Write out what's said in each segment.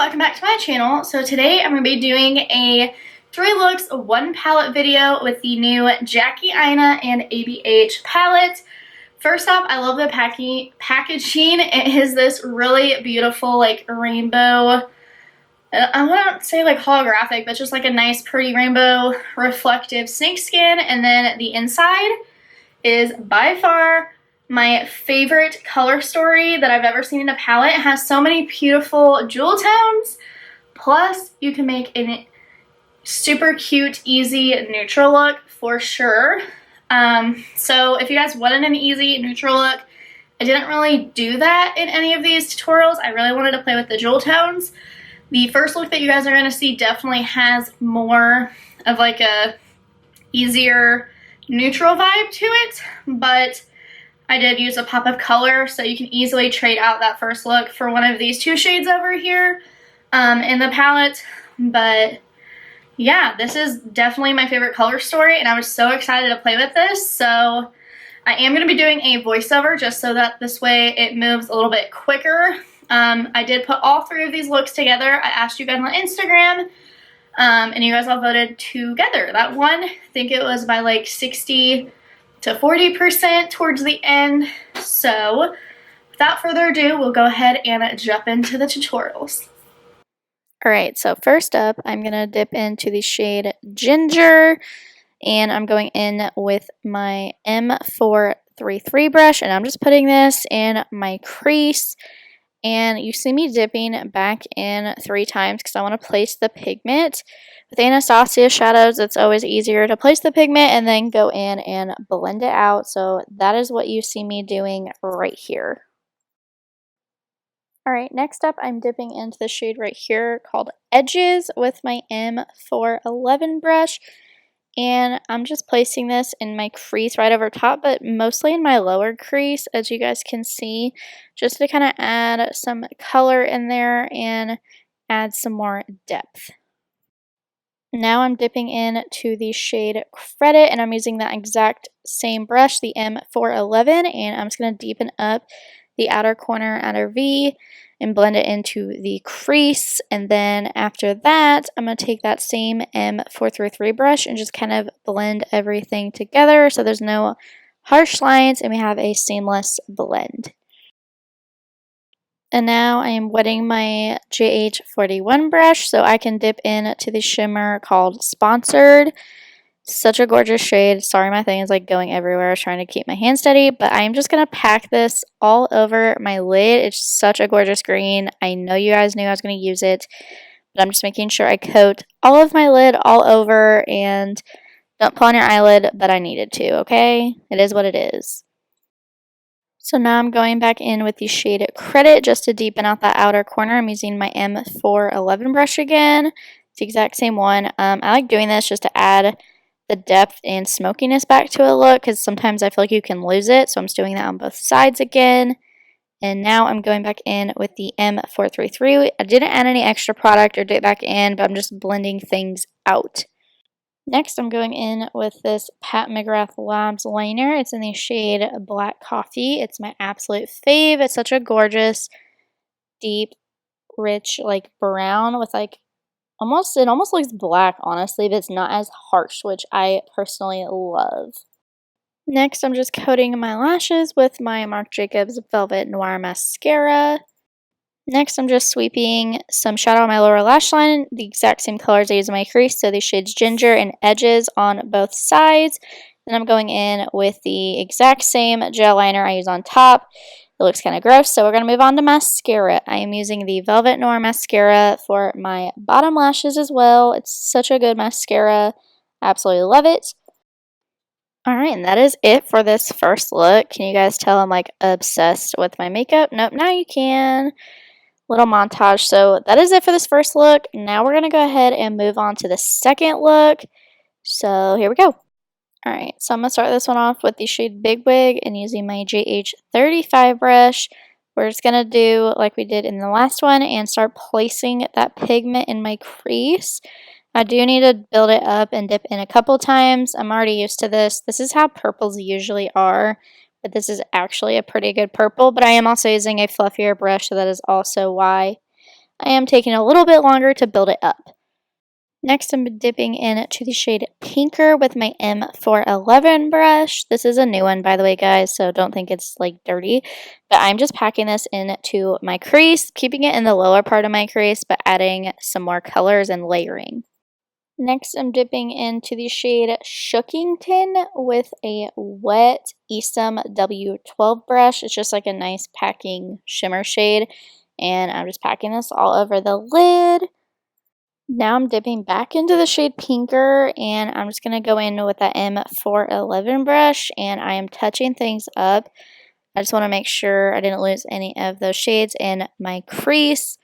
welcome back to my channel. So today I'm going to be doing a 3 looks 1 palette video with the new Jackie Aina and ABH palette. First off, I love the packaging. It is this really beautiful like rainbow, I wouldn't say like holographic, but just like a nice pretty rainbow reflective snakeskin. And then the inside is by far my favorite color story that I've ever seen in a palette. It has so many beautiful jewel tones, plus you can make a super cute, easy neutral look for sure. So if you guys wanted an easy neutral look, I didn't really do that in any of these tutorials. I really wanted to play with the jewel tones. The first look that you guys are going to see definitely has more of like a easier neutral vibe to it, but I did use a pop of color, so you can easily trade out that first look for one of these 2 shades over here in the palette. But yeah, this is definitely my favorite color story, and I was so excited to play with this. So I am going to be doing a voiceover just so that this way it moves a little bit quicker. I did put all 3 of these looks together. I asked you guys on Instagram, and you guys all voted together. That one, I think it was by like 60 to 40% towards the end. So without further ado, we'll go ahead and jump into the tutorials. Alright, so first up, I'm going to dip into the shade Ginger, and I'm going in with my M433 brush, and I'm just putting this in my crease. And you see me dipping back in 3 times because I want to place the pigment. With Anastasia shadows, it's always easier to place the pigment and then go in and blend it out. So that is what you see me doing right here. Alright, next up I'm dipping into the shade right here called Edges with my M411 brush. And I'm just placing this in my crease right over top, but mostly in my lower crease, as you guys can see, just to kind of add some color in there and add some more depth. Now I'm dipping into the shade Credit, and I'm using that exact same brush, the M411, and I'm just going to deepen up the outer corner, outer V, and blend it into the crease. And then after that, I'm going to take that same M433 brush and just kind of blend everything together so there's no harsh lines and we have a seamless blend. And now I am wetting my JH41 brush so I can dip into the shimmer called Sponsored. Such a gorgeous shade. Sorry, my thing is like going everywhere. I was trying to keep my hand steady, but I'm just going to pack this all over my lid. It's such a gorgeous green. I know you guys knew I was going to use it, but I'm just making sure I coat all of my lid all over, and don't pull on your eyelid, but I needed to, okay? It is what it is. So now I'm going back in with the shade Credit just to deepen out that outer corner. I'm using my M411 brush again. It's the exact same one. I like doing this just to add the depth and smokiness back to a look because sometimes I feel like you can lose it. So I'm just doing that on both sides again. And now I'm going back in with the M433. I didn't add any extra product or dip back in, but I'm just blending things out. Next, I'm going in with this Pat McGrath Labs liner. It's in the shade Black Coffee. It's my absolute fave. It's such a gorgeous, deep, rich, like brown with like it almost looks black, honestly, but it's not as harsh, which I personally love. Next, I'm just coating my lashes with my Marc Jacobs Velvet Noir Mascara. Next, I'm just sweeping some shadow on my lower lash line, the exact same colors I use in my crease, so the shades Ginger and Edges on both sides. Then I'm going in with the exact same gel liner I use on top. It looks kind of gross, so we're going to move on to mascara. I am using the Velvet Noir Mascara for my bottom lashes as well. It's such a good mascara. Absolutely love it. Alright, and that is it for this first look. Can you guys tell I'm like obsessed with my makeup? Nope, now you can. Little montage. So that is it for this first look. Now we're going to go ahead and move on to the second look. So here we go. Alright, so I'm going to start this one off with the shade Big Wig and using my JH35 brush. We're just going to do like we did in the last one and start placing that pigment in my crease. I do need to build it up and dip in a couple times. I'm already used to this. This is how purples usually are, but this is actually a pretty good purple. But I am also using a fluffier brush, so that is also why I am taking a little bit longer to build it up. Next, I'm dipping into the shade Pinker with my M411 brush. This is a new one, by the way, guys, so don't think it's like dirty. But I'm just packing this into my crease, keeping it in the lower part of my crease, but adding some more colors and layering. Next, I'm dipping into the shade Shookington with a wet Esom W12 brush. It's just like a nice packing shimmer shade. And I'm just packing this all over the lid. Now I'm dipping back into the shade Pinker, and I'm just going to go in with that M411 brush, and I am touching things up. I just want to make sure I didn't lose any of those shades in my crease.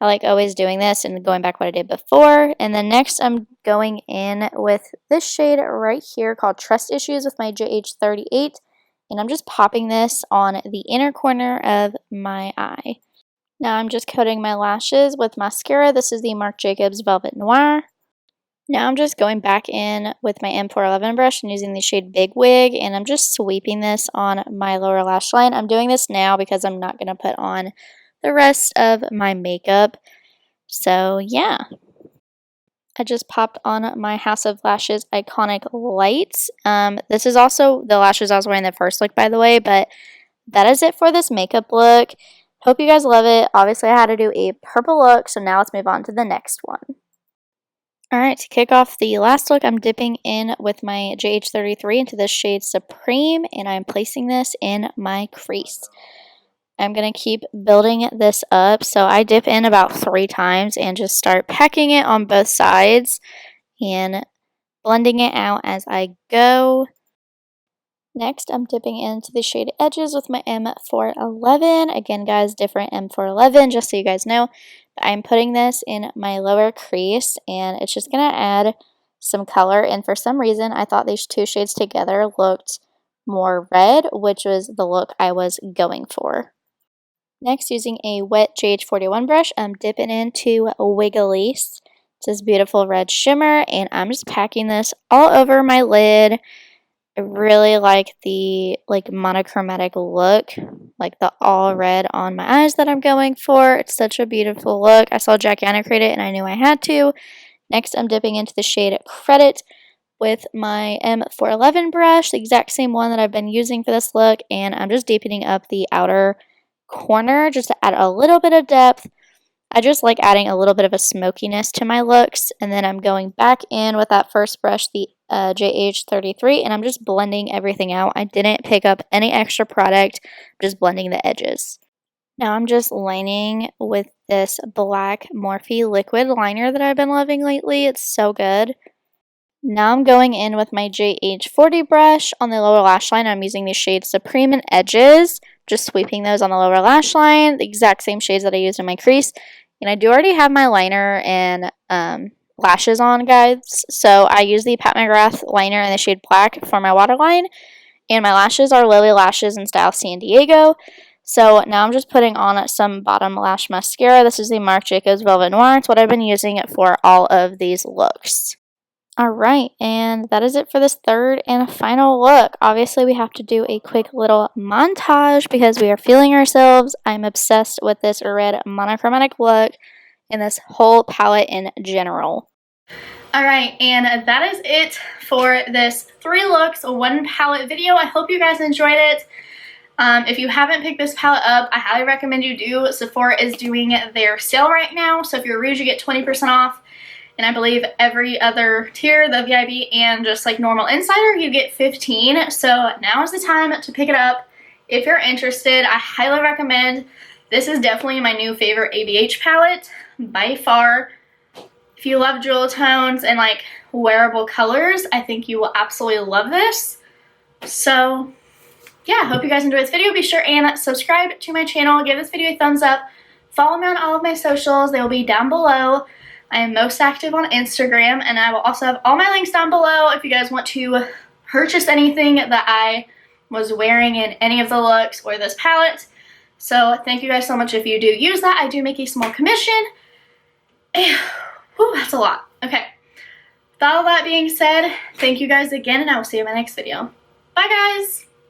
I like always doing this and going back what I did before. And then next I'm going in with this shade right here called Trust Issues with my JH38. And I'm just popping this on the inner corner of my eye. Now I'm just coating my lashes with mascara. This is the Marc Jacobs Velvet Noir. Now I'm just going back in with my M411 brush and using the shade Big Wig, and I'm just sweeping this on my lower lash line. I'm doing this now because I'm not going to put on the rest of my makeup. So yeah, I just popped on my House of Lashes Iconic Lights. This is also the lashes I was wearing the first look, by the way, but that is it for this makeup look. Hope you guys love it. Obviously, I had to do a purple look, so now let's move on to the next one. Alright, to kick off the last look, I'm dipping in with my JH33 into the shade Supreme, and I'm placing this in my crease. I'm going to keep building this up, so I dip in about 3 times and just start packing it on both sides and blending it out as I go. Next, I'm dipping into the shade Edges with my M411. Again, guys, different M411, just so you guys know. But I'm putting this in my lower crease, and it's just going to add some color. And for some reason, I thought these two shades together looked more red, which was the look I was going for. Next, using a wet JH41 brush, I'm dipping into Wigglelies. It's this beautiful red shimmer, and I'm just packing this all over my lid. I really like the monochromatic look, like the all red on my eyes that I'm going for. It's such a beautiful look. I saw Jackie Aina create it and I knew I had to. Next, I'm dipping into the shade Credit with my M411 brush, the exact same one that I've been using for this look, and I'm just deepening up the outer corner just to add a little bit of depth. I just like adding a little bit of a smokiness to my looks, and then I'm going back in with that first brush, the JH33, and I'm just blending everything out. I didn't pick up any extra product, I'm just blending the edges. Now I'm just lining with this black Morphe liquid liner that I've been loving lately. It's so good. Now I'm going in with my JH40 brush on the lower lash line. I'm using the shade Supreme and Edges, just sweeping those on the lower lash line, the exact same shades that I used in my crease. And I do already have my liner and lashes on, guys. So I use the Pat McGrath liner in the shade Black for my waterline. And my lashes are Lily Lashes in style San Diego. So now I'm just putting on some bottom lash mascara. This is the Marc Jacobs Velvet Noir. It's what I've been using for all of these looks. Alright, and that is it for this third and final look. Obviously, we have to do a quick little montage because we are feeling ourselves. I'm obsessed with this red monochromatic look and this whole palette in general. Alright, and that is it for this 3 looks, 1 palette video. I hope you guys enjoyed it. If you haven't picked this palette up, I highly recommend you do. Sephora is doing their sale right now, so if you're Rouge, you get 20% off. And I believe every other tier, the VIP and just like normal insider, you get 15. So now is the time to pick it up. If you're interested, I highly recommend. This is definitely my new favorite ABH palette by far. If you love jewel tones and like wearable colors, I think you will absolutely love this. So yeah, hope you guys enjoyed this video. Be sure and subscribe to my channel. Give this video a thumbs up. Follow me on all of my socials. They will be down below. I am most active on Instagram, and I will also have all my links down below if you guys want to purchase anything that I was wearing in any of the looks or this palette. So thank you guys so much if you do use that. I do make a small commission. Whew, that's a lot. Okay. With all that being said, thank you guys again, and I will see you in my next video. Bye, guys!